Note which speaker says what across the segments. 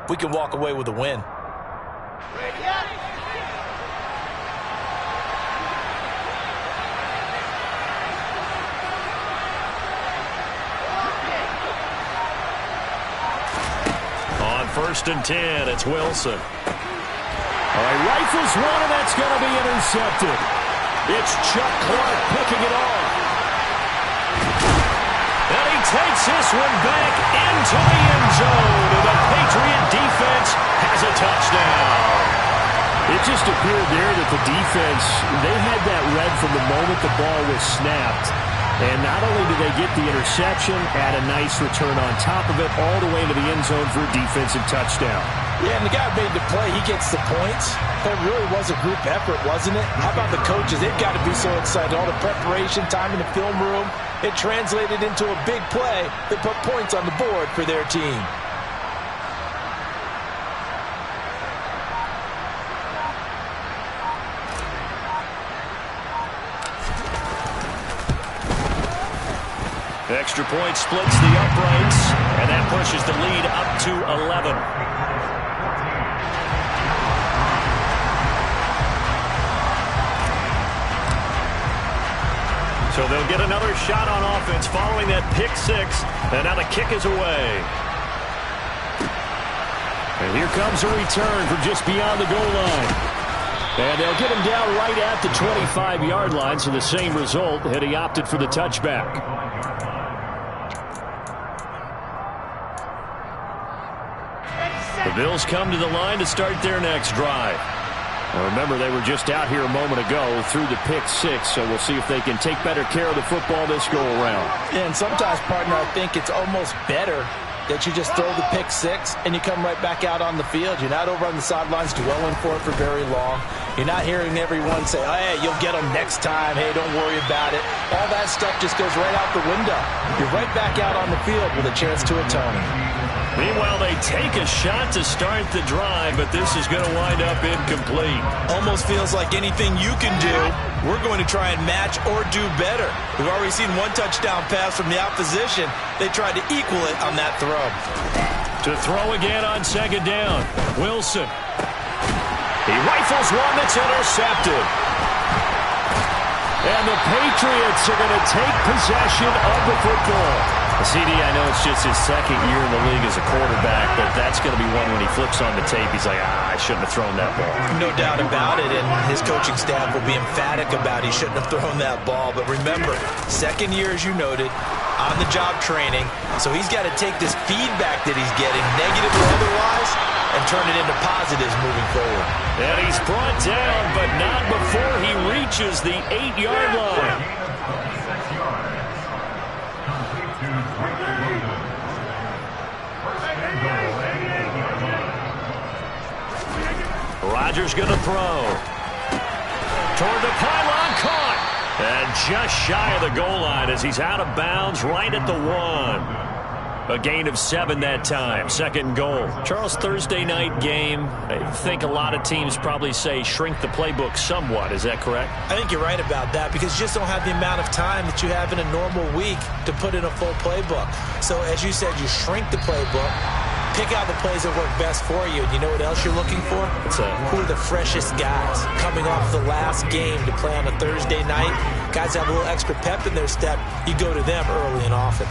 Speaker 1: we can walk away with a win.
Speaker 2: On 1st and 10, it's Wilson. All right, rifles one, and that's going to be intercepted. It's Chuck Clark picking it off. And he takes this one back into the end zone. And the Patriot defense has a touchdown. It just appeared there that the defense, they had that read from the moment the ball was snapped. And not only did they get the interception, add a nice return on top of it, all the way into the end zone for a defensive touchdown.
Speaker 1: Yeah, and the guy made the play. He gets the points. That really was a group effort, wasn't it? How about the coaches? They've got to be so excited. All the preparation, time in the film room, it translated into a big play that put points on the board for their team.
Speaker 2: Extra point splits the uprights, and that pushes the lead up to 11. So they'll get another shot on offense following that pick six, and now the kick is away. And here comes a return from just beyond the goal line. And they'll get him down right at the 25-yard line, so the same result, and he opted for the touchback. The Bills come to the line to start their next drive. Now remember, they were just out here a moment ago through the pick six, so we'll see if they can take better care of the football this go-around.
Speaker 1: Yeah, and sometimes, partner, I think it's almost better that you just throw the pick six and you come right back out on the field. You're not over on the sidelines dwelling for it for very long. You're not hearing everyone say, oh, hey, you'll get them next time. Hey, don't worry about it. All that stuff just goes right out the window. You're right back out on the field with a chance to atone.
Speaker 2: Meanwhile, they take a shot to start the drive, but this is going to wind up incomplete.
Speaker 1: Almost feels like anything you can do, we're going to try and match or do better. We've already seen one touchdown pass from the opposition. They tried to equal it on that throw.
Speaker 2: To throw again on 2nd down, Wilson. He rifles one that's intercepted. And the Patriots are going to take possession of the football. CD, I know it's just his 2nd year in the league as a quarterback, but that's going to be one when he flips on the tape. He's like, I shouldn't have thrown that ball.
Speaker 1: No doubt about it, and his coaching staff will be emphatic about he shouldn't have thrown that ball. But remember, 2nd year, as you noted, on-the-job training, so he's got to take this feedback that he's getting, negative or otherwise, and turn it into positives moving forward.
Speaker 2: And he's brought down, but not before he reaches the 8-yard line. Rodgers going to throw. Toward the pylon, caught. And just shy of the goal line as he's out of bounds right at the 1. A gain of 7 that time. 2nd goal. Charles, Thursday night game. I think a lot of teams probably say shrink the playbook somewhat. Is that correct?
Speaker 1: I think you're right about that because you just don't have the amount of time that you have in a normal week to put in a full playbook. So as you said, you shrink the playbook. Pick out the plays that work best for you. And you know what else you're looking for? Who are the freshest guys coming off the last game to play on a Thursday night? Guys have a little extra pep in their step. You go to them early and often.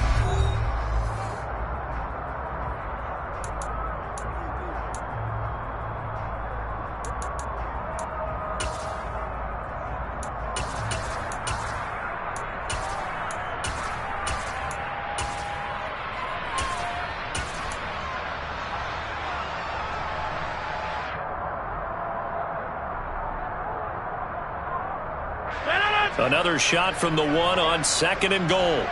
Speaker 2: Another shot from the 1 on 2nd and goal.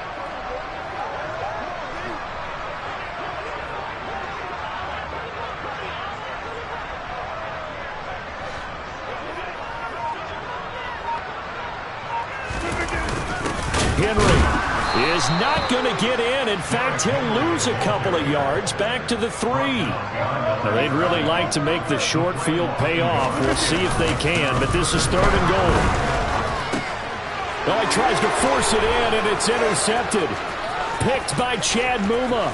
Speaker 2: Henry is not going to get in. In fact, he'll lose a couple of yards back to the 3. Now, they'd really like to make the short field pay off. We'll see if they can, but this is 3rd and goal. Oh, he tries to force it in, and it's intercepted. Picked by Chad Muma.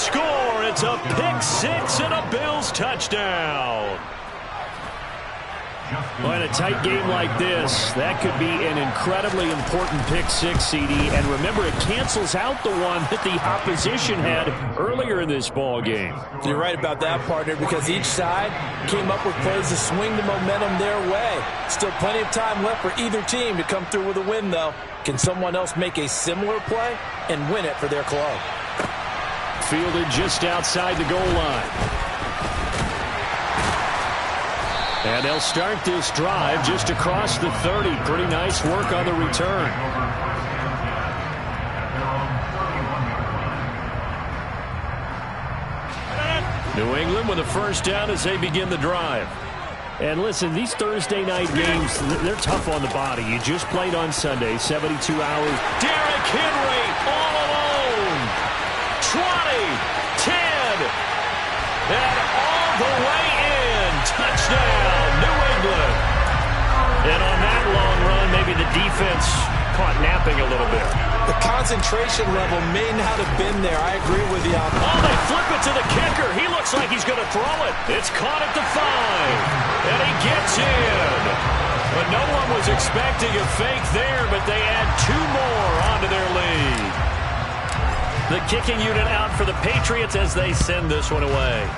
Speaker 2: score. It's a pick six and a Bills touchdown. Well, in a tight game like this, that could be an incredibly important pick six, CD. And remember, it cancels out the one that the opposition had earlier in this ball game.
Speaker 1: You're right about that, partner, because each side came up with plays to swing the momentum their way. Still plenty of time left for either team to come through with a win, though. Can someone else make a similar play and win it for their club?
Speaker 2: Fielded just outside the goal line. And they'll start this drive just across the 30. Pretty nice work on the return. New England with a first down as they begin the drive. And listen, these Thursday night games, they're tough on the body. You just played on Sunday, 72 hours. Derrick Henry all alone. 20, 10, and all the way in. Touchdown, New England. And on that long run, maybe the defense caught napping a little bit.
Speaker 1: The concentration level may not have been there. I agree with you.
Speaker 2: Oh, they flip it to the kicker. He looks like he's going to throw it. It's caught at the 5. And he gets in. But no one was expecting a fake there, but they add 2 more onto their lead. The kicking unit out for the Patriots as they send this one away.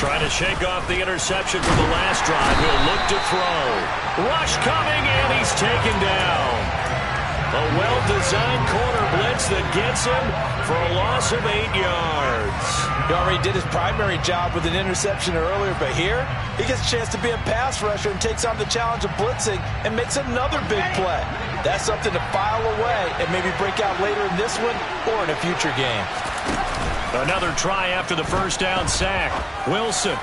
Speaker 2: Trying to shake off the interception from the last drive. He'll look to throw. Rush coming, and he's taken down. A well-designed corner blitz that gets him for a loss of 8 yards.
Speaker 1: He already did his primary job with an interception earlier, but here he gets a chance to be a pass rusher and takes on the challenge of blitzing and makes another big play. That's something to file away and maybe break out later in this one or in a future game.
Speaker 2: Another try after the first down sack. Wilson.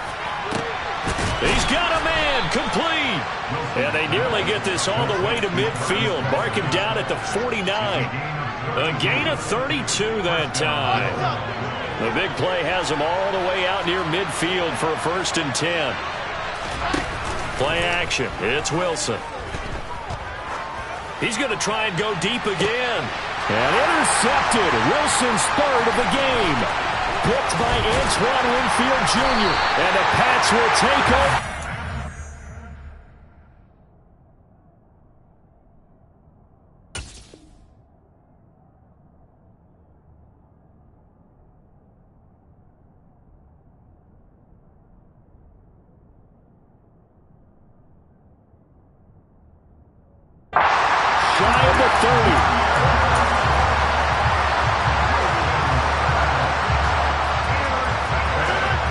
Speaker 2: He's got a man. Complete. And they nearly get this all the way to midfield. Mark him down at the 49. A gain of 32 that time. The big play has him all the way out near midfield for a 1st and 10. Play action. It's Wilson. He's going to try and go deep again. And intercepted. Wilson's 3rd of the game. Picked by Antoine Winfield Jr. And the Pats will take over. Shy of the 30.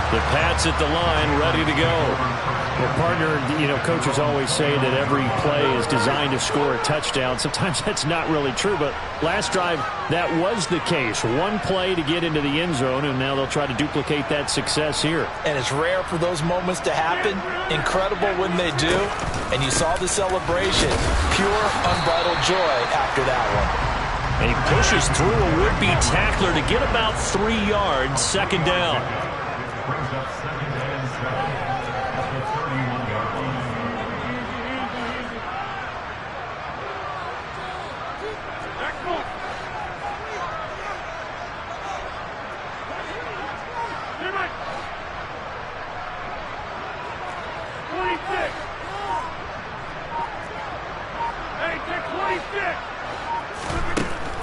Speaker 2: The Pats at the line, ready to go. Well, partner, coaches always say that every play is designed to score a touchdown. Sometimes that's not really true, but last drive, that was the case. One play to get into the end zone, and now they'll try to duplicate that success here.
Speaker 1: And it's rare for those moments to happen. Incredible when they do. And you saw the celebration. Pure, unbridled joy after that one.
Speaker 2: And he pushes through a would-be tackler to get about 3 yards, 2nd down.
Speaker 3: Brings up 2nd and 7 at the 31-yard line.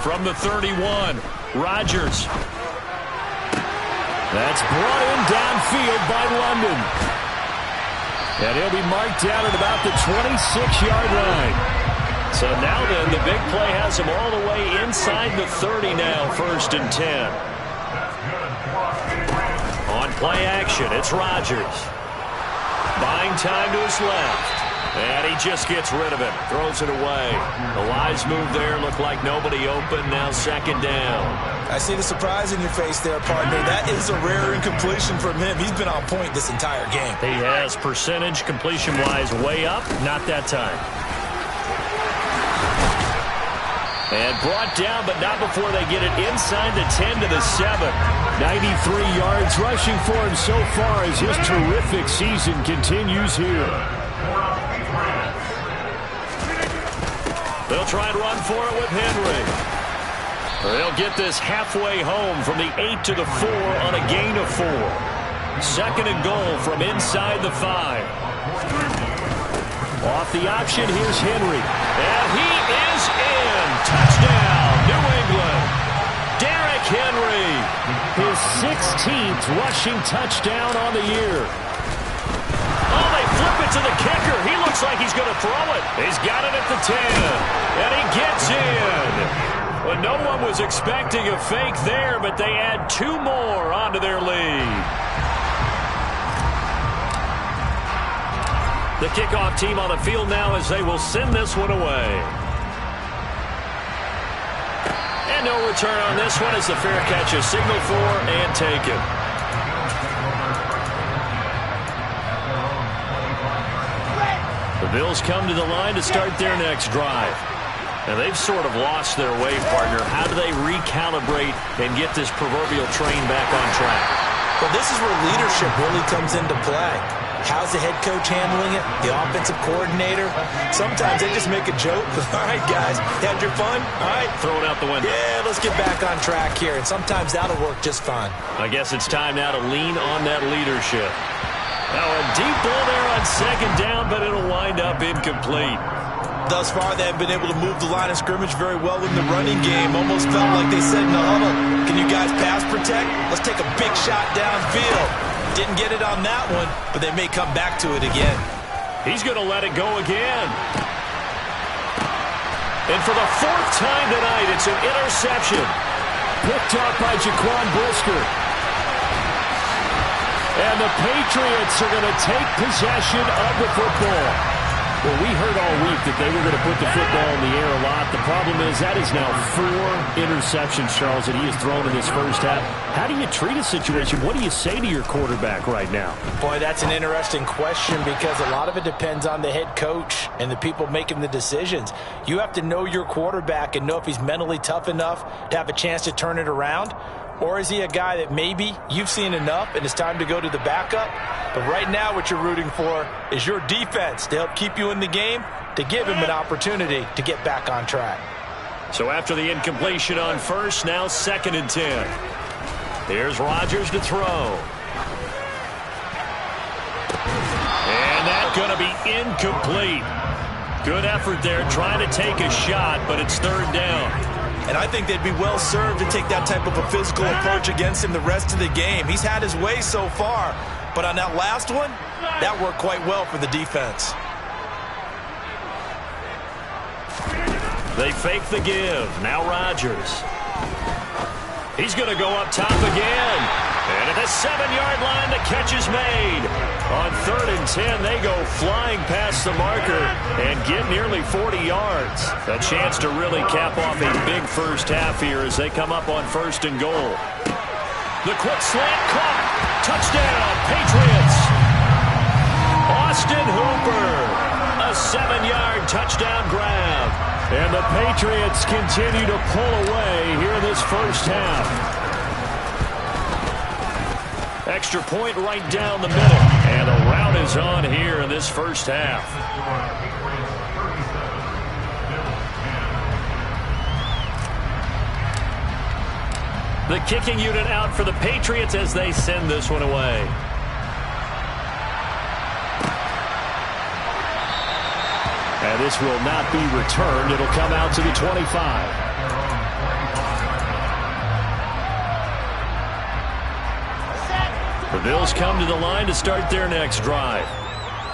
Speaker 2: From the 31, Rodgers. That's brought in downfield by London. And he'll be marked down at about the 26-yard line. So now then, the big play has him all the way inside the 30 now, 1st and 10. On play action, it's Rodgers. Buying time to his left. And he just gets rid of it. Throws it away. The wise move there. Looked like nobody open. Now second down.
Speaker 1: I see the surprise in your face there, partner. That is a rare incompletion from him. He's been on point this entire game.
Speaker 2: He has percentage completion-wise way up. Not that time. And brought down, but not before they get it inside the 10 to the 7. 93 yards rushing for him so far as his terrific season continues here. They'll try and run for it with Henry. They'll get this halfway home from the 8 to the 4 on a gain of 4. Second and goal from inside the 5. Off the option, here's Henry. And he is in. Touchdown, New England. Derrick Henry, his 16th rushing touchdown on the year. Oh, they flip it to the kicker. He looks like he's going to throw it. He's got it at the 10, and he gets in. Well, no one was expecting a fake there, but they add 2 more onto their lead. The kickoff team on the field now as they will send this one away. And no return on this one as the fair catch is signaled for and taken. The Bills come to the line to start their next drive. And they've sort of lost their way, partner. How do they recalibrate and get this proverbial train back on track?
Speaker 1: Well, this is where leadership really comes into play. How's the head coach handling it? The offensive coordinator? Sometimes they just make a joke. All right, guys, had your fun? All right.
Speaker 2: Throw it out the window.
Speaker 1: Yeah, let's get back on track here. And sometimes that'll work just fine.
Speaker 2: I guess it's time now to lean on that leadership. Now a deep ball there on second down, but it'll wind up incomplete.
Speaker 1: Thus far, they have been able to move the line of scrimmage very well in the running game. Almost felt like they said in the huddle, can you guys pass protect? Let's take a big shot downfield. Didn't get it on that one, but they may come back to it again.
Speaker 2: He's going to let it go again. And for the 4th time tonight, it's an interception. Picked up by Jaquan Brisker. And the Patriots are going to take possession of the football. Well, we heard all week that they were going to put the football in the air a lot. The problem is that is now 4 interceptions, Charles, that he has thrown in this first half. How do you treat a situation? What do you say to your quarterback right now?
Speaker 1: Boy, that's an interesting question because a lot of it depends on the head coach and the people making the decisions. You have to know your quarterback and know if he's mentally tough enough to have a chance to turn it around. Or is he a guy that maybe you've seen enough and it's time to go to the backup? But right now what you're rooting for is your defense to help keep you in the game, to give him an opportunity to get back on track.
Speaker 2: So after the incompletion on first, now 2nd and 10. Here's Rodgers to throw. And that's going to be incomplete. Good effort there trying to take a shot, but it's 3rd down.
Speaker 1: And I think they'd be well served to take that type of a physical approach against him the rest of the game. He's had his way so far, but on that last one, that worked quite well for the defense.
Speaker 2: They fake the give. Now Rodgers. He's going to go up top again. And at the 7-yard line, the catch is made. On 3rd and 10, they go flying past the marker and get nearly 40 yards. A chance to really cap off a big first half here as they come up on 1st and goal. The quick slant caught. Touchdown, Patriots. Austin Hooper. A 7-yard touchdown grab. And the Patriots continue to pull away here in this first half. Extra point right down the middle. And the rout is on here in this first half. The kicking unit out for the Patriots as they send this one away. And this will not be returned. It'll come out to the 25. The Bills come to the line to start their next drive.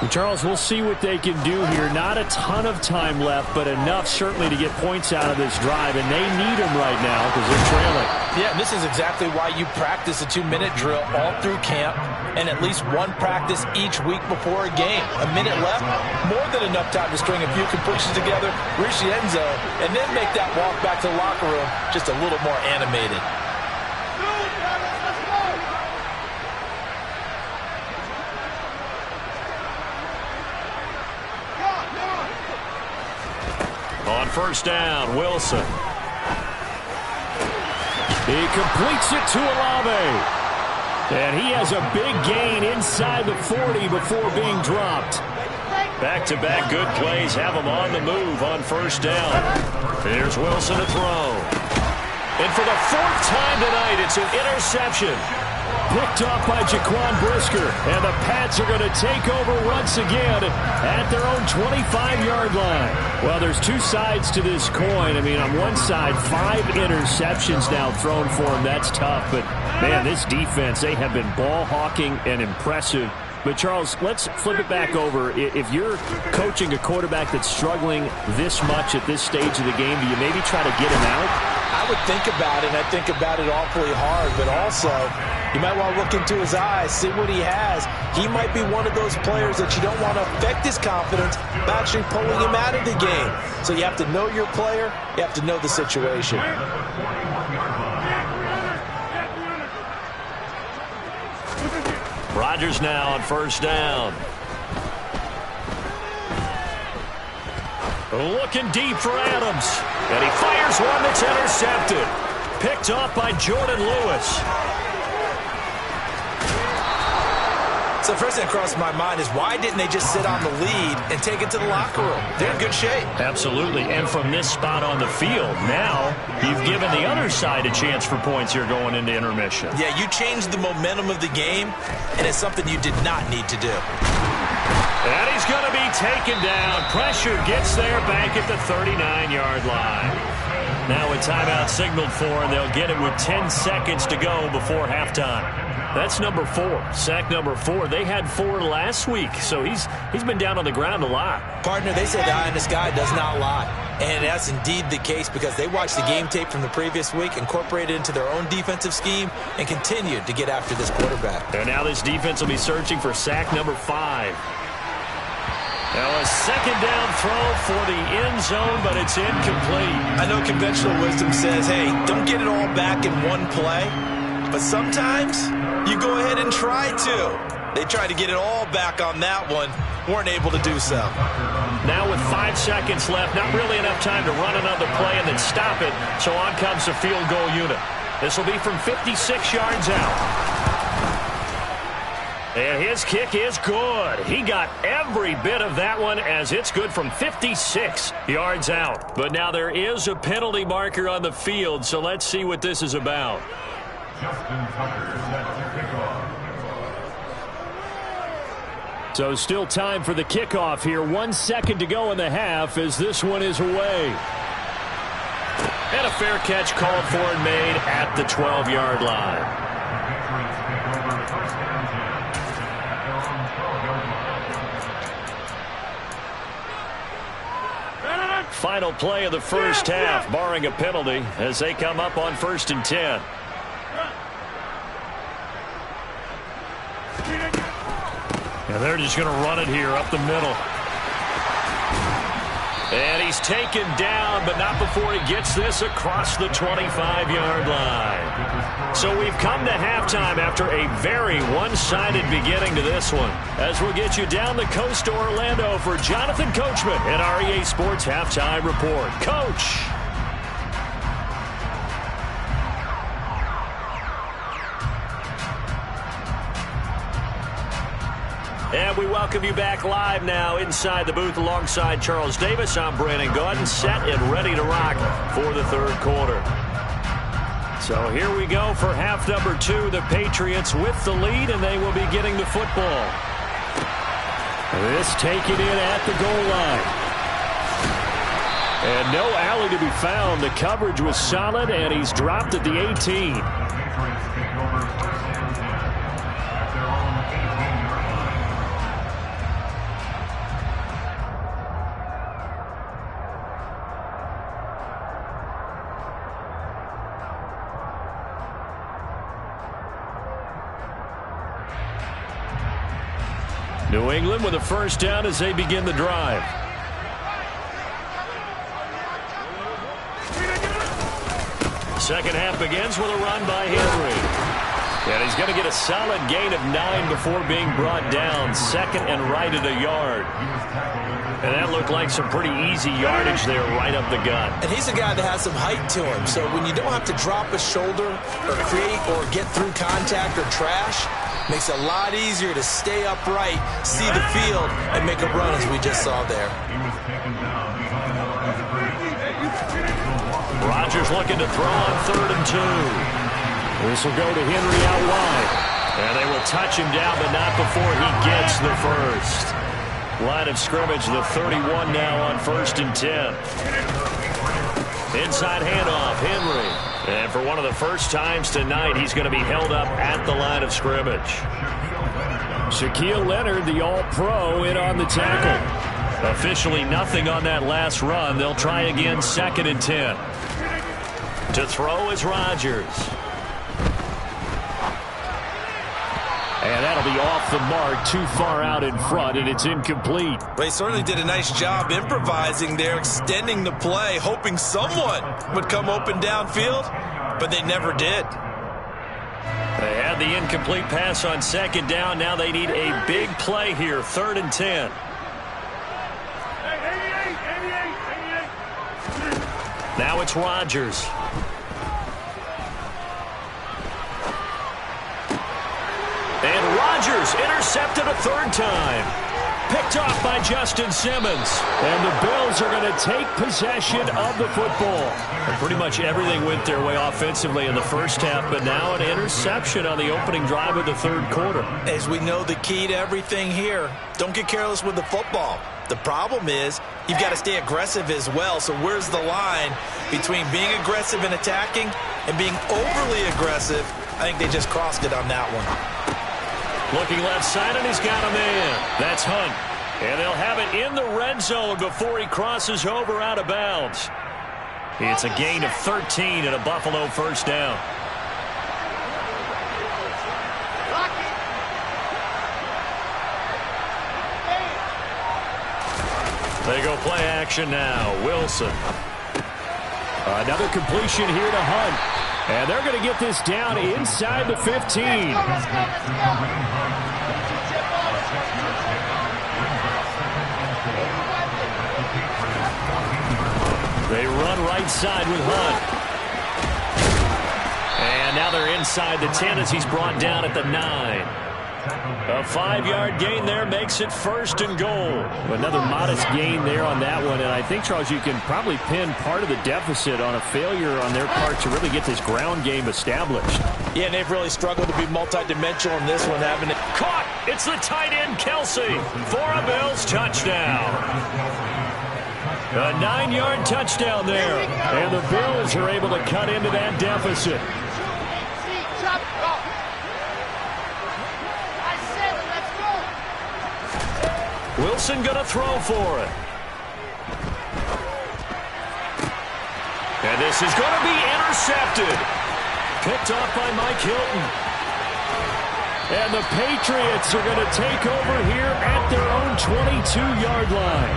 Speaker 2: Charles, we'll see what they can do here. Not a ton of time left, but enough certainly to get points out of this drive, and they need them right now because they're trailing.
Speaker 1: Yeah, and this is exactly why you practice a 2-minute drill all through camp and at least one practice each week before a game. A minute left, more than enough time to string a few completions together, reach the end zone, and then make that walk back to the locker room just a little more animated.
Speaker 2: On first down, Wilson. He completes it to Olave. And he has a big gain inside the 40 before being dropped. Back-to-back good plays have him on the move on first down. Here's Wilson to throw. And for the 4th time tonight, it's an interception. Picked off by Jaquan Brisker. And the Pats are going to take over once again at their own 25-yard line. Well, there's two sides to this coin. I mean, on one side, 5 interceptions now thrown for him. That's tough. But, man, this defense, they have been ball hawking and impressive. But, Charles, let's flip it back over. If you're coaching a quarterback that's struggling this much at this stage of the game, do you maybe try to get him out?
Speaker 1: I would think about it, and I think about it awfully hard, but also you might want to look into his eyes, see what he has. He might be one of those players that you don't want to affect his confidence by actually pulling him out of the game. So you have to know your player, you have to know the situation.
Speaker 2: Rodgers now on first down. Looking deep for Adams. And he fires one that's intercepted. Picked off by Jordan Lewis.
Speaker 1: So the first thing that crossed my mind is why didn't they just sit on the lead and take it to the locker room? They're in good shape.
Speaker 2: Absolutely. And from this spot on the field, now you've given the other side a chance for points here going into intermission.
Speaker 1: Yeah, you changed the momentum of the game, and it's something you did not need to do.
Speaker 2: And he's going to be taken down. Pressure gets there back at the 39-yard line. Now a timeout signaled for, and they'll get it with 10 seconds to go before halftime. That's number 4, sack number 4. They had 4 last week, so he's been down on the ground a lot.
Speaker 1: Partner, they say the eye in the sky does not lie. And that's indeed the case because they watched the game tape from the previous week, incorporated it into their own defensive scheme, and continued to get after this quarterback.
Speaker 2: And now this defense will be searching for sack number 5. Now a second down throw for the end zone, but it's incomplete.
Speaker 1: I know conventional wisdom says, hey, don't get it all back in one play. But sometimes you go ahead and try to. They tried to get it all back on that one. Weren't able to do so.
Speaker 2: Now with 5 seconds left, not really enough time to run another play and then stop it. So on comes the field goal unit. This will be from 56 yards out. And his kick is good. He got every bit of that one as it's good from 56 yards out. But now there is a penalty marker on the field, so let's see what this is about.
Speaker 3: Justin Tucker set to kick off.
Speaker 2: So still time for the kickoff here. 1 second to go in the half as this one is away. And a fair catch called for and made at the 12-yard line. Final play of the first half, barring a penalty, as they come up on 1st and 10. And they're just going to run it here up the middle. And he's taken down, but not before he gets this across the 25-yard line. So we've come to halftime after a very one-sided beginning to this one. As we'll get you down the coast to Orlando for Jonathan Coachman at our EA Sports Halftime Report. Coach. And we welcome you back live now inside the booth alongside Charles Davis. I'm Brandon Gaudin, set and ready to rock for the third quarter. So here we go for half number 2. The Patriots with the lead, and they will be getting the football. This taken in at the goal line. And no alley to be found. The coverage was solid, and he's dropped at the 18. New England with a first down as they begin the drive. Second half begins with a run by Henry. And he's going to get a solid gain of 9 before being brought down. Second and right at a yard. And that looked like some pretty easy yardage there right up the gut.
Speaker 1: And he's a guy that has some height to him. So when you don't have to drop a shoulder or create or get through contact or trash, makes it a lot easier to stay upright, see the field, and make a run as we just saw there.
Speaker 2: Rodgers looking to throw on 3rd and 2. This will go to Henry out wide. And they will touch him down, but not before he gets the first. Line of scrimmage, the 31 now on 1st and 10. Inside handoff, Henry. And for one of the first times tonight, he's going to be held up at the line of scrimmage. Shaquille Leonard, the All-Pro, in on the tackle. Officially nothing on that last run. They'll try again 2nd and 10. To throw is Rodgers. And that'll be off the mark, too far out in front, and it's incomplete.
Speaker 1: They certainly did a nice job improvising there, extending the play, hoping someone would come open downfield, but they never did.
Speaker 2: They had the incomplete pass on 2nd down. Now they need a big play here, 3rd and 10. Now it's Rodgers. And Rodgers intercepted a 3rd time. Picked off by Justin Simmons. And the Bills are going to take possession of the football. And pretty much everything went their way offensively in the first half, but now an interception on the opening drive of the 3rd quarter.
Speaker 1: As we know, the key to everything here, don't get careless with the football. The problem is you've got to stay aggressive as well. So where's the line between being aggressive and attacking and being overly aggressive? I think they just crossed it on that one.
Speaker 2: Looking left side, and he's got a man. That's Hunt. And they'll have it in the red zone before he crosses over out of bounds. It's a gain of 13 and a Buffalo first down. They go play action now. Wilson. Another completion here to Hunt. And they're going to get this down inside the 15. They run right side with Hunt. And now they're inside the 10 as he's brought down at the 9. A 5-yard gain there makes it 1st and goal. Another modest gain there on that one. And I think, Charles, you can probably pin part of the deficit on a failure on their part to really get this ground game established.
Speaker 1: Yeah, and they've really struggled to be multidimensional in this one, having it
Speaker 2: caught. It's the tight end, Kelsey, for a Bills touchdown. A 9-yard touchdown there. And the Bills are able to cut into that deficit. Wilson going to throw for it. And this is going to be intercepted. Picked off by Mike Hilton. And the Patriots are going to take over here at their own 22-yard line.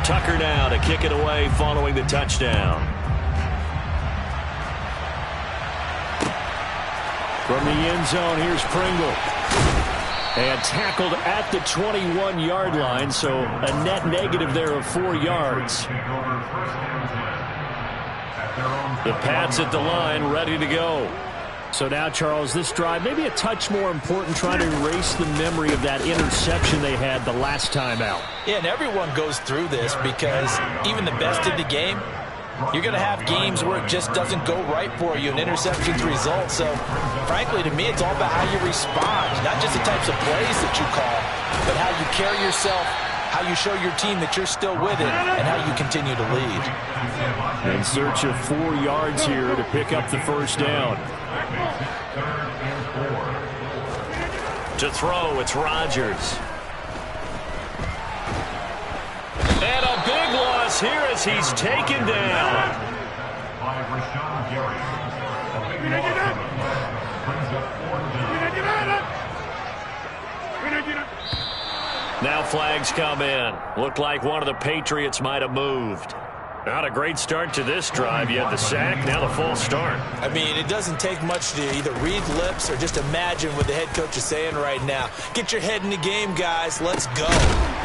Speaker 2: Tucker now to kick it away following the touchdown. From the end zone, here's Pringle. And tackled at the 21-yard line, so a net negative there of 4 yards. The Pats at the line, ready to go. So now, Charles, this drive maybe a touch more important, trying to erase the memory of that interception they had the last time out.
Speaker 1: Yeah, and everyone goes through this because even the best in the game, you're going to have games where it just doesn't go right for you, and interceptions result. So, frankly, to me, it's all about how you respond, not just the types of plays that you call, but how you carry yourself, how you show your team that you're still with it, and how you continue to lead.
Speaker 2: In search of 4 yards here to pick up the first down. To throw, it's Rodgers. And a big loss is here as he's taken down.
Speaker 3: By Rashawn Gary. A big loss for the Bucs. Brings up 4th down.
Speaker 2: Now flags come in. Looked like one of the Patriots might have moved. Not a great start to this drive. You had the sack, now the false start.
Speaker 1: I mean, it doesn't take much to either read lips or just imagine what the head coach is saying right now. Get your head in the game, guys. Let's go.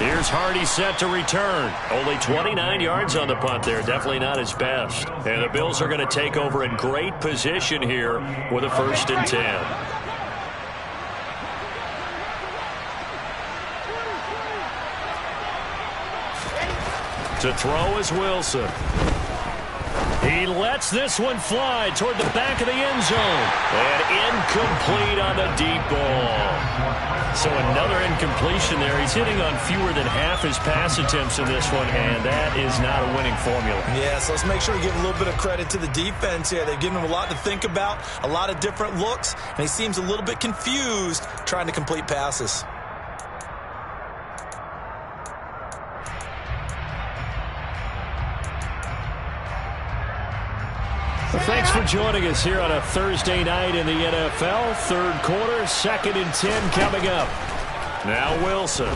Speaker 2: Here's Hardy set to return. Only 29 yards on the punt there. Definitely not his best. And the Bills are going to take over in great position here with a 1st and 10. To throw is Wilson. He lets this one fly toward the back of the end zone. And incomplete on the deep ball. So another incompletion there. He's hitting on fewer than half his pass attempts in this one, and that is not a winning formula.
Speaker 1: Yeah, so let's make sure we give a little bit of credit to the defense here. They've given him a lot to think about, a lot of different looks, and he seems a little bit confused trying to complete passes.
Speaker 2: Well, thanks for joining us here on a Thursday night in the NFL. 3rd quarter, 2nd and 10 coming up. Now Wilson.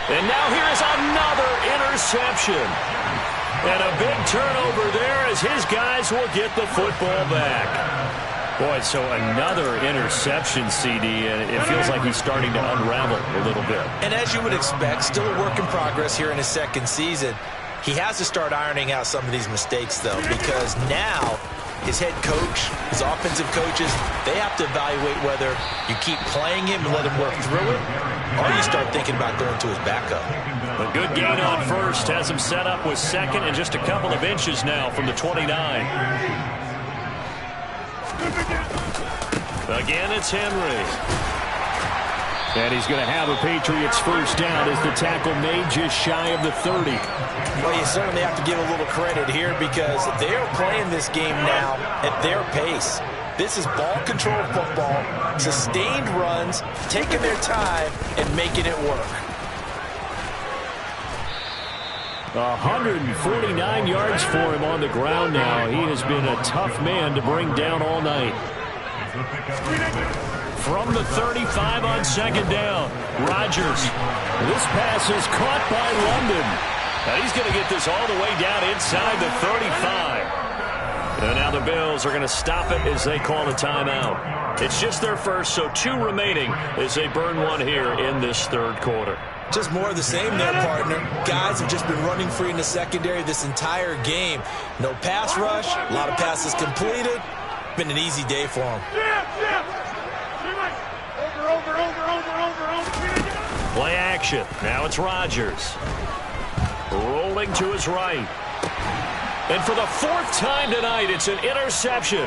Speaker 2: And now here is another interception. And a big turnover there as his guys will get the football back. Boy, so another interception, CD, and it feels like he's starting to unravel a little bit.
Speaker 1: And as you would expect, still a work in progress here in his 2nd season. He has to start ironing out some of these mistakes, though, because now his head coach, his offensive coaches, they have to evaluate whether you keep playing him and let him work through it, or you start thinking about going to his backup.
Speaker 2: A good gain on 1st has him set up with 2nd and just a couple of inches now from the 29. Again, it's Henry. And he's going to have a Patriots 1st down as the tackle made just shy of the 30.
Speaker 1: Well, you certainly have to give a little credit here because they're playing this game now at their pace. This is ball control football, sustained runs, taking their time, and making it work.
Speaker 2: 149 yards for him on the ground now. He has been a tough man to bring down all night. From the 35 on 2nd down, Rodgers. This pass is caught by London. And he's going to get this all the way down inside the 35. And now the Bills are going to stop it as they call a timeout. It's just their 1st, so 2 remaining as they burn one here in this 3rd quarter.
Speaker 1: Just more of the same there, partner. Guys have just been running free in the secondary this entire game. No pass rush, a lot of passes completed. Been an easy day for them.
Speaker 2: Play action. Now it's Rodgers. Rolling to his right. And for the 4th time tonight, it's an interception.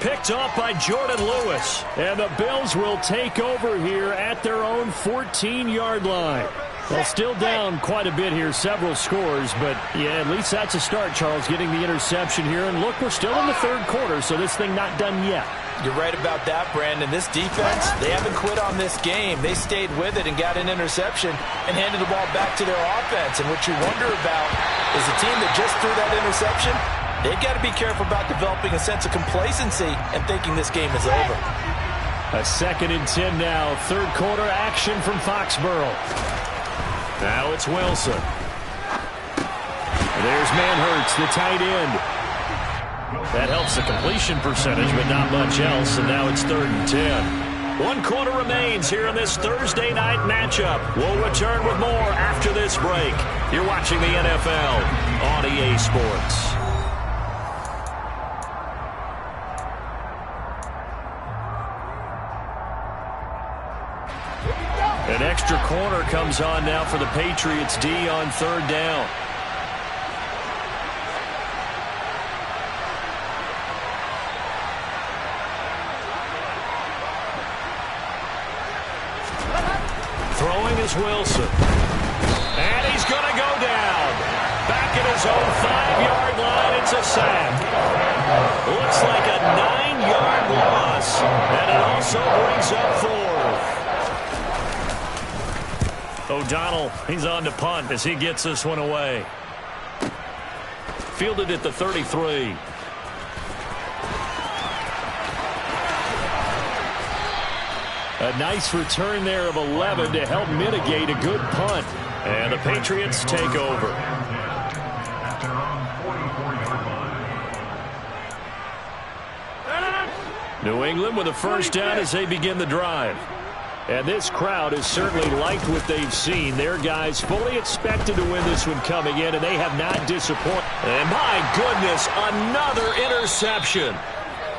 Speaker 2: Picked off by Jordan Lewis. And the Bills will take over here at their own 14-yard line. Well, still down quite a bit here, several scores. But, yeah, at least that's a start, Charles, getting the interception here. And, look, we're still in the 3rd quarter, so this thing not done yet.
Speaker 1: You're right about that, Brandon. This defense, they haven't quit on this game. They stayed with it and got an interception and handed the ball back to their offense. And what you wonder about is the team that just threw that interception, they've got to be careful about developing a sense of complacency and thinking this game is over.
Speaker 2: A 2nd and 10 now. 3rd quarter action from Foxborough. Now it's Wilson. There's Manhurts, the tight end. That helps the completion percentage, but not much else, and now it's 3rd and 10. 1 quarter remains here in this Thursday night matchup. We'll return with more after this break. You're watching the NFL on EA Sports. An extra corner comes on now for the Patriots D on 3rd down. Throwing is Wilson. And he's going to go down. Back at his own 5-yard line, it's a sack. Looks like a 9-yard loss. And it also brings up 4th. O'Donnell, he's on to punt as he gets this one away. Fielded at the 33. A nice return there of 11 to help mitigate a good punt. And the Patriots take over. New England with a first down as they begin the drive. And this crowd has certainly liked what they've seen. Their guys fully expected to win this one coming in, and they have not disappointed. And my goodness, another interception.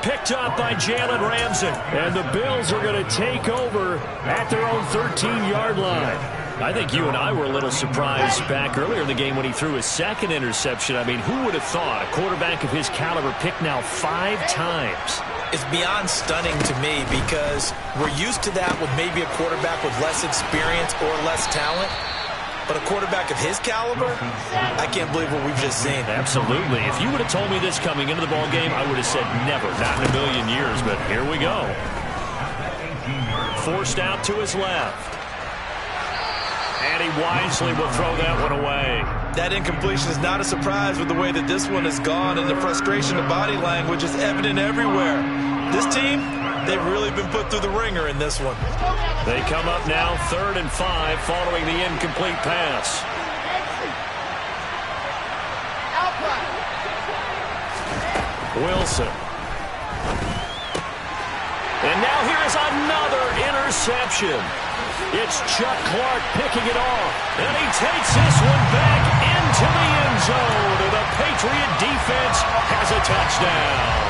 Speaker 2: Picked up by Jalen Ramsey. And the Bills are going to take over at their own 13-yard line. I think you and I were a little surprised back earlier in the game when he threw his second interception. I mean, who would have thought a quarterback of his caliber picked now 5 times?
Speaker 1: It's beyond stunning to me because we're used to that with maybe a quarterback with less experience or less talent. But a quarterback of his caliber, I can't believe what we've just seen.
Speaker 2: Absolutely. If you would have told me this coming into the ball game, I would have said never, not in a million years. But here we go. Forced out to his left. And he wisely will throw that one away.
Speaker 1: That incompletion is not a surprise with the way that this one has gone, and the frustration of body language is evident everywhere. This team, they've really been put through the ringer in this one.
Speaker 2: They come up now 3rd and 5 following the incomplete pass. Wilson. And now here's another interception. It's Chuck Clark picking it off. And he takes this one back into the end zone. And the Patriot defense has a touchdown.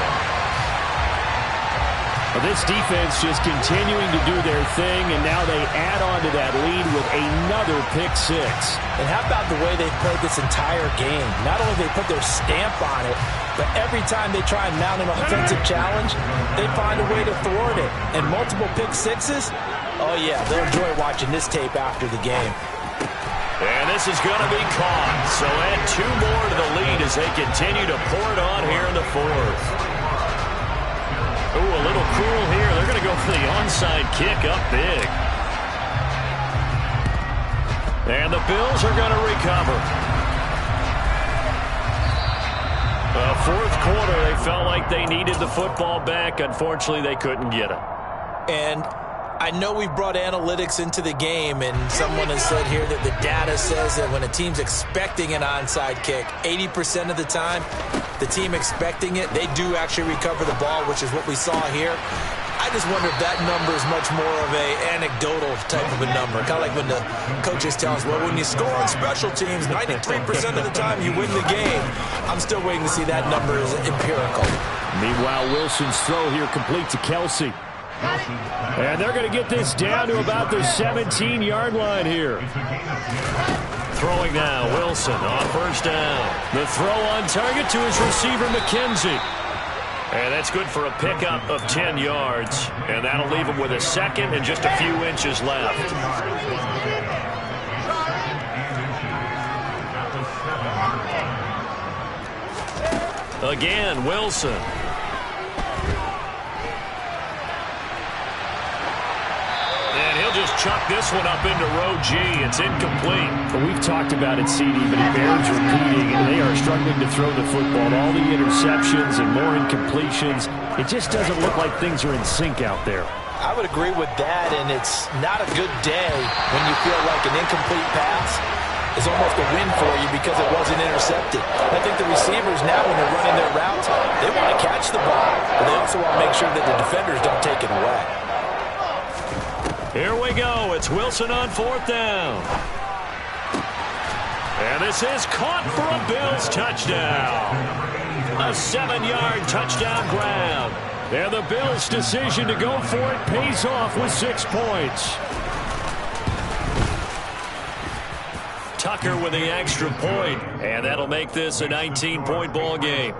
Speaker 2: Well, this defense just continuing to do their thing, and now they add on to that lead with another pick 6.
Speaker 1: And how about the way they've played this entire game? Not only they put their stamp on it, but every time they try and mount an offensive challenge, they find a way to thwart it. And multiple pick 6s, oh yeah, they'll enjoy watching this tape after the game.
Speaker 2: And this is going to be caught. So add 2 more to the lead as they continue to pour it on here in the 4th. Ooh, a little cruel here. They're going to go for the onside kick up big. And the Bills are going to recover. 4th quarter, they felt like they needed the football back. Unfortunately, they couldn't get it.
Speaker 1: And I know we brought analytics into the game, and someone has said here that the data says that when a team's expecting an onside kick, 80% of the time, the team expecting it, they do actually recover the ball, which is what we saw here. I just wonder if that number is much more of a anecdotal type of a number. Kind of like when the coaches tell us, well, when you score on special teams, 93% of the time you win the game. I'm still waiting to see that number is empirical.
Speaker 2: Meanwhile, Wilson's throw here complete to Kelsey. And they're going to get this down to about the 17-yard line here. Throwing now, Wilson on first down. The throw on target to his receiver, McKenzie. And that's good for a pickup of 10 yards. And that'll leave him with a second and just a few inches left. Again, Wilson. Just chuck this one up into row G. It's incomplete. Well, we've talked about it, CD, but it bears repeating. And they are struggling to throw the football. All the interceptions and more incompletions. It just doesn't look like things are in sync out there.
Speaker 1: I would agree with that, and it's not a good day when you feel like an incomplete pass is almost a win for you because it wasn't intercepted. I think the receivers now, when they're running their routes, they want to catch the ball, but they also want to make sure that the defenders don't take it away.
Speaker 2: Here we go. It's Wilson on 4th down. And this is caught for a Bills touchdown. A 7-yard touchdown grab. And the Bills' decision to go for it pays off with 6 points. Tucker with the extra point. And that'll make this a 19-point ball game.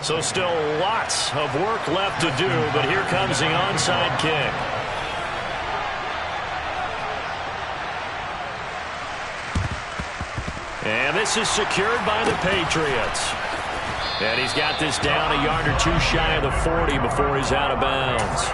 Speaker 2: So still lots of work left to do, but here comes the onside kick. And this is secured by the Patriots. And he's got this down a yard or two shy of the 40 before he's out of bounds.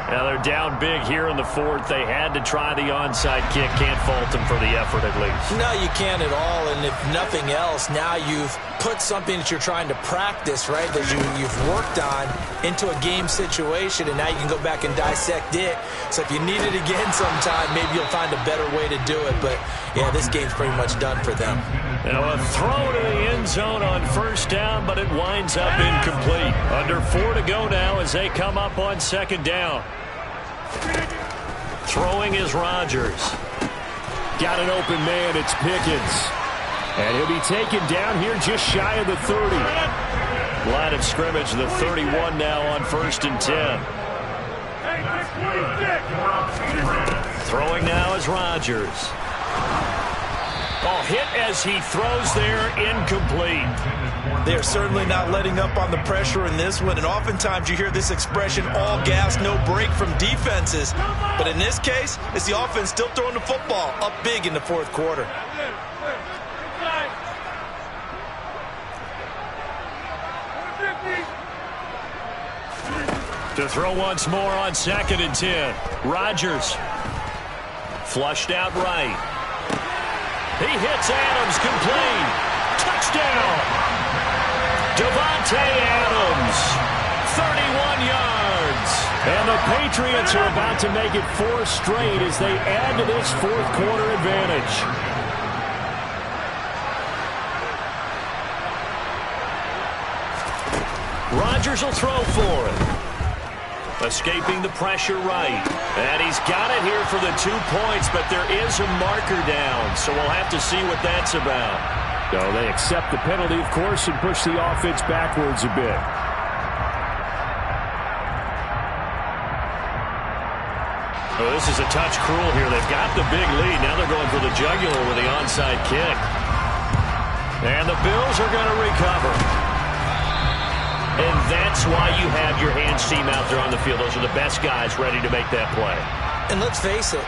Speaker 2: Now they're down big here in the fourth. They had to try the onside kick. Can't fault them for the effort at least.
Speaker 1: No, you can't at all. And if nothing else, now you've put something that you're trying to practice, right, that you've worked on into a game situation, and now you can go back and dissect it. So if you need it again sometime, maybe you'll find a better way to do it. But, yeah, this game's pretty much done for them.
Speaker 2: Now a throw to the end zone on first down, but it winds up incomplete. Under 4 to go now as they come up on second down. Throwing is Rodgers. Got an open man. It's Pickens. And he'll be taken down here just shy of the 30. Line of scrimmage, the 31 now on 1st and 10. Throwing now is Rodgers. Ball hit as he throws there, incomplete.
Speaker 1: They're certainly not letting up on the pressure in this one, and oftentimes you hear this expression, all gas, no break from defenses. But in this case, it's the offense still throwing the football up big in the fourth quarter.
Speaker 2: To throw once more on 2nd and 10. Rodgers. Flushed out right. He hits Adams, complete. Touchdown. Davante Adams, 31 yards. And the Patriots are about to make it 4 straight as they add to this fourth quarter advantage. Rodgers will throw for it. Escaping the pressure right. And he's got it here for the 2 points, but there is a marker down, so we'll have to see what that's about. So they accept the penalty, of course, and push the offense backwards a bit. Oh, this is a touch cruel here. They've got the big lead. Now they're going for the jugular with the onside kick. And the Bills are going to recover. And that's why you have your hands team out there on the field. Those are the best guys ready to make that play.
Speaker 1: And let's face it,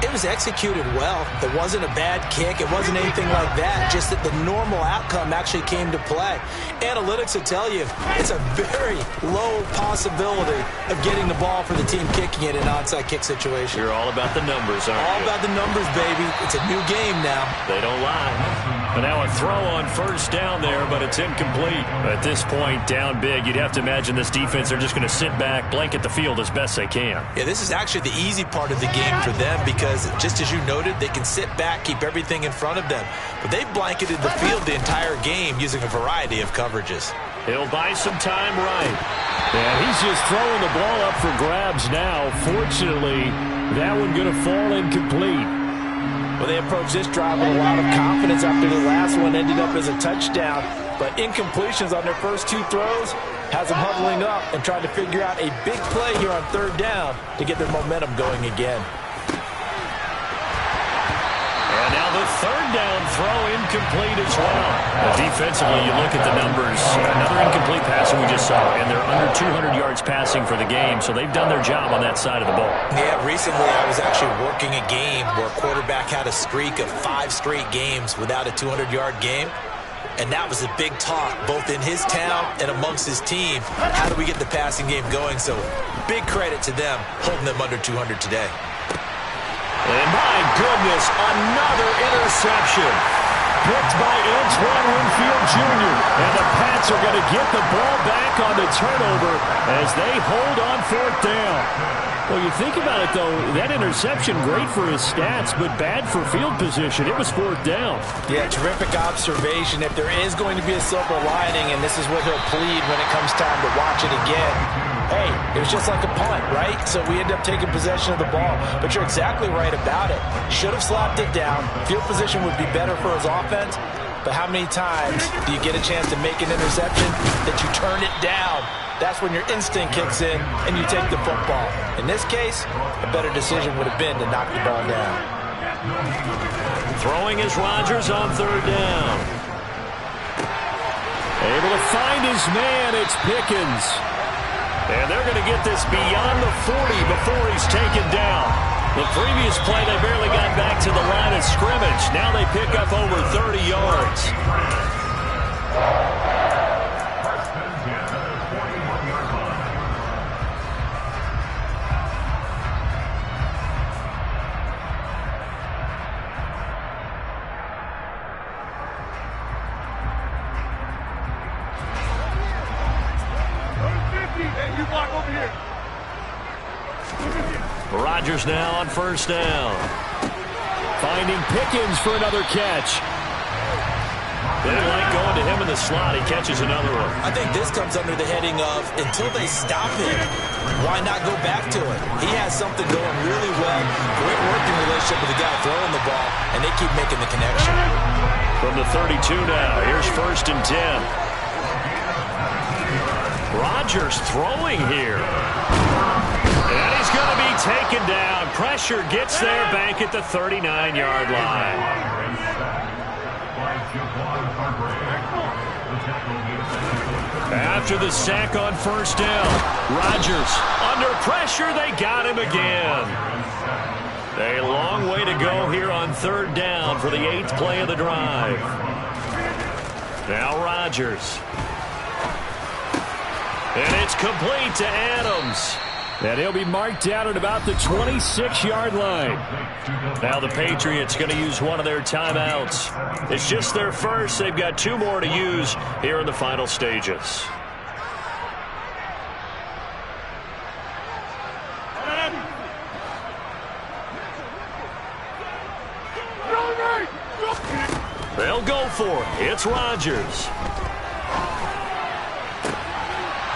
Speaker 1: it was executed well. It wasn't a bad kick. It wasn't anything like that. Just that the normal outcome actually came to play. Analytics will tell you it's a very low possibility of getting the ball for the team kicking it in an onside kick situation.
Speaker 2: You're all about the numbers, aren't you?
Speaker 1: All about the numbers, baby. It's a new game now.
Speaker 2: They don't lie. But now a throw on first down there, but it's incomplete. At this point, down big, you'd have to imagine this defense, they're just going to sit back, blanket the field as best they can.
Speaker 1: Yeah, this is actually the easy part of the game for them because, just as you noted, they can sit back, keep everything in front of them. But they've blanketed the field the entire game using a variety of coverages.
Speaker 2: He'll buy some time right. And he's just throwing the ball up for grabs now. Fortunately, that one going to fall incomplete.
Speaker 1: Well, they approached this drive with a lot of confidence after the last one ended up as a touchdown. But incompletions on their first 2 throws has them huddling up and trying to figure out a big play here on 3rd down to get their momentum going again.
Speaker 2: And now the 3rd down throw incomplete as well. Defensively, you look at the numbers. Another incomplete pass that we just saw, and they're under 200 yards passing for the game, so they've done their job on that side of the ball.
Speaker 1: Yeah, recently I was actually working a game where a quarterback had a streak of 5 straight games without a 200-yard game. And that was a big talk, both in his town and amongst his team. How do we get the passing game going? So big credit to them, holding them under 200 today.
Speaker 2: And my goodness, another interception. Picked by Antoine Winfield Jr. And the Pats are going to get the ball back on the turnover as they hold on 4th down. Well, you think about it, though, that interception, great for his stats, but bad for field position. It was 4th down.
Speaker 1: Yeah, terrific observation. If there is going to be a silver lining, and this is what he'll plead when it comes time to watch it again, hey, it was just like a punt, right? So we end up taking possession of the ball. But you're exactly right about it. Should have slapped it down. Field position would be better for his offense. But how many times do you get a chance to make an interception that you turn it down? That's when your instinct kicks in and you take the football. In this case, a better decision would have been to knock the ball down.
Speaker 2: Throwing is Rodgers on 3rd down. Able to find his man. It's Pickens. And they're going to get this beyond the 40 before he's taken down. The previous play, they barely got back to the line of scrimmage. Now they pick up over 30 yards. Rodgers now on first down. Finding Pickens for another catch. They didn't like going to him in the slot. He catches another one.
Speaker 1: I think this comes under the heading of until they stop him, why not go back to it? He has something going really well. Great working relationship with the guy throwing the ball, and they keep making the connection.
Speaker 2: From the 32 now, here's 1st and 10. Rodgers throwing here. And he's going to be taken down. Pressure gets there back at the 39-yard line. After the sack on first down, Rodgers under pressure. They got him again. A long way to go here on 3rd down for the 8th play of the drive. Now Rodgers. And it's complete to Adams. And he'll be marked down at about the 26-yard line. Now the Patriots going to use one of their timeouts. It's just their first. They've got 2 more to use here in the final stages. They'll go for it. It's Rodgers.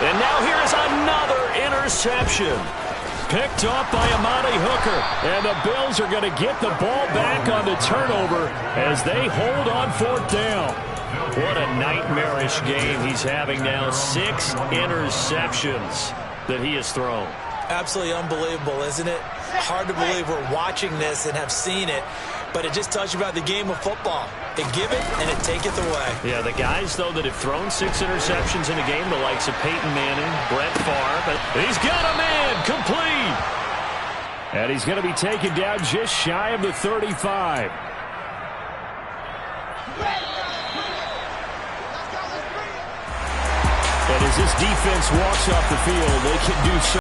Speaker 2: And now here's another interception. Picked off by Amani Hooker. And the Bills are going to get the ball back on the turnover as they hold on 4th down. What a nightmarish game he's having now. 6 interceptions that he has thrown.
Speaker 1: Absolutely unbelievable, isn't it? Hard to believe we're watching this and have seen it, but it just tells you about the game of football. They give it and it taketh away.
Speaker 2: Yeah, the guys, though, that have thrown 6 interceptions in a game, the likes of Peyton Manning, Brett Favre, but he's got a man complete. And he's going to be taken down just shy of the 35. And as this defense walks off the field, they can do so.